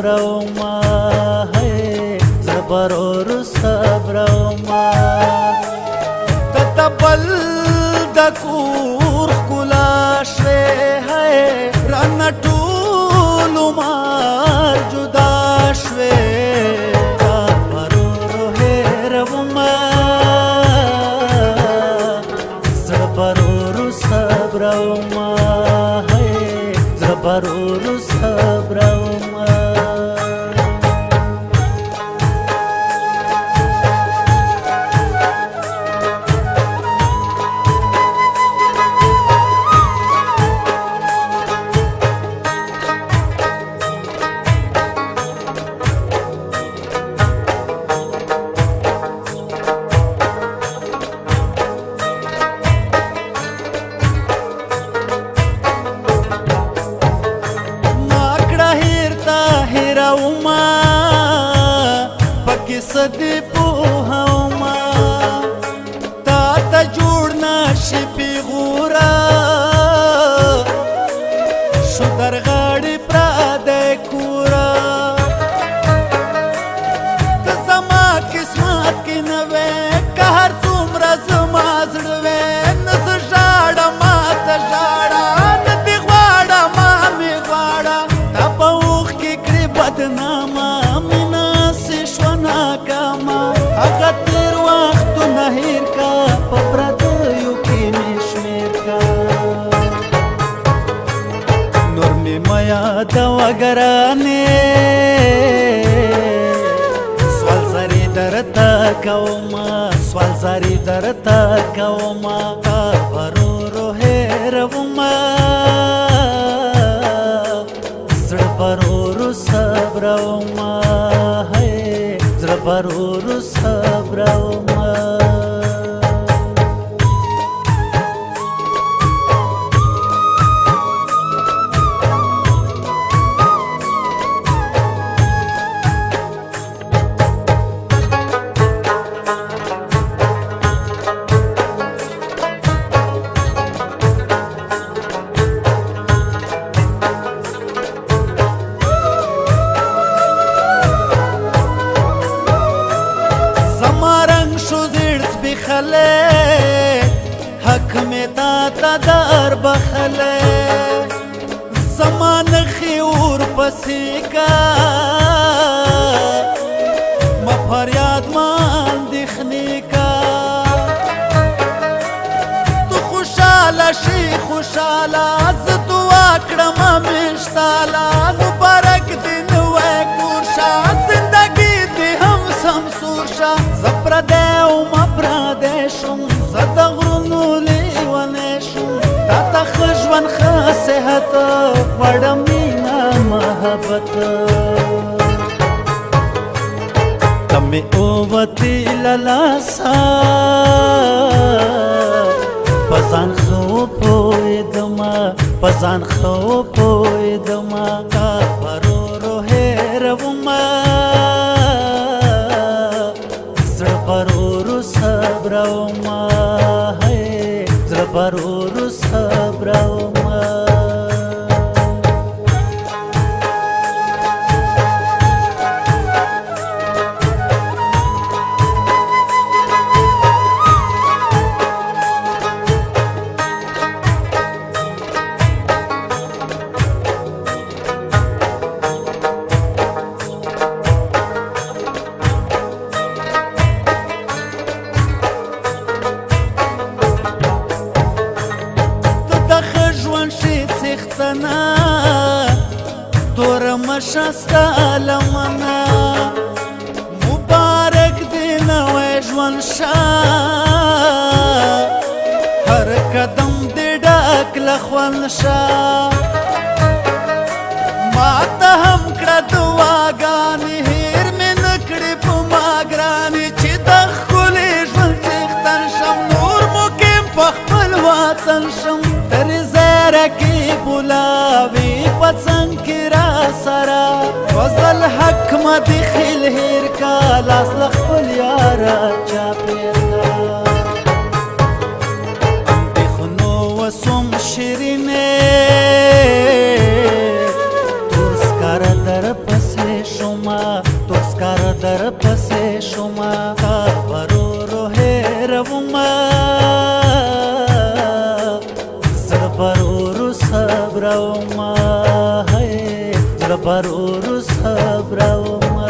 صبروما زړه برور صبروما تتبل د کور ښکلا شوې رانه ټول عمر جدا شوې تا برورو هېرومه زړه برورو صبروما زړه برورو صبروما صدی پوهوما تا ته جوړ نشي پیغوره شو در غاړې پردی کوره ته زما قسمت کې نه وې که هر څومره زما زړه وې نه زه ژاړم ما ته ژاړه نه دې غواړه ما مې غواړه تا په اوښ کې کړې بدنامه هغه تیر وختونه هېر کا په پردیو کې مې شمېر کا نور مې مه یادوه ګرانې سوال زارې درته کومه سوال زارې درته کومه تا برورو هېرومه زړه برورو صبرومه زړه برورو صبرومه حق میں تا در بخلے زمان خیور پسی کا ما فریاد مان دخنی کا تو خوشالا شی خوشالا ز دعا کړم مشتالا مبارک دین وای کورشا زندگی دی هم سمسور شا زپردے او مپردے شم زد غرونو لیوانی شم تا تا خجوان خاصحت غواړم مینا محبت تمې اووتې له لاسه په ځان ښه وپوهېدمه په ځان ښه وپوهېدمه تا برورو هېرومه زړه برورو صبرومه زړه برورو صبرومه تور مشستا لمنا مبارک دی نوی ژوند شه هر قدم دی ډک له خوند شه ما ته هم کړه دعاګانې هېر مې نه کړې په ما ګرانې چې د ښکلي ژوند څښتن شم نور مقیم په خپل وطن شم ترې زیره کې بولاوي په څنګ کې را سره فضل حق ما دې خیل هېر کا لاس له خپل یاره چاپېر کا اندېښنو وسوم شیرینې تور سکاره در پسې زړه پر ورو صبرومه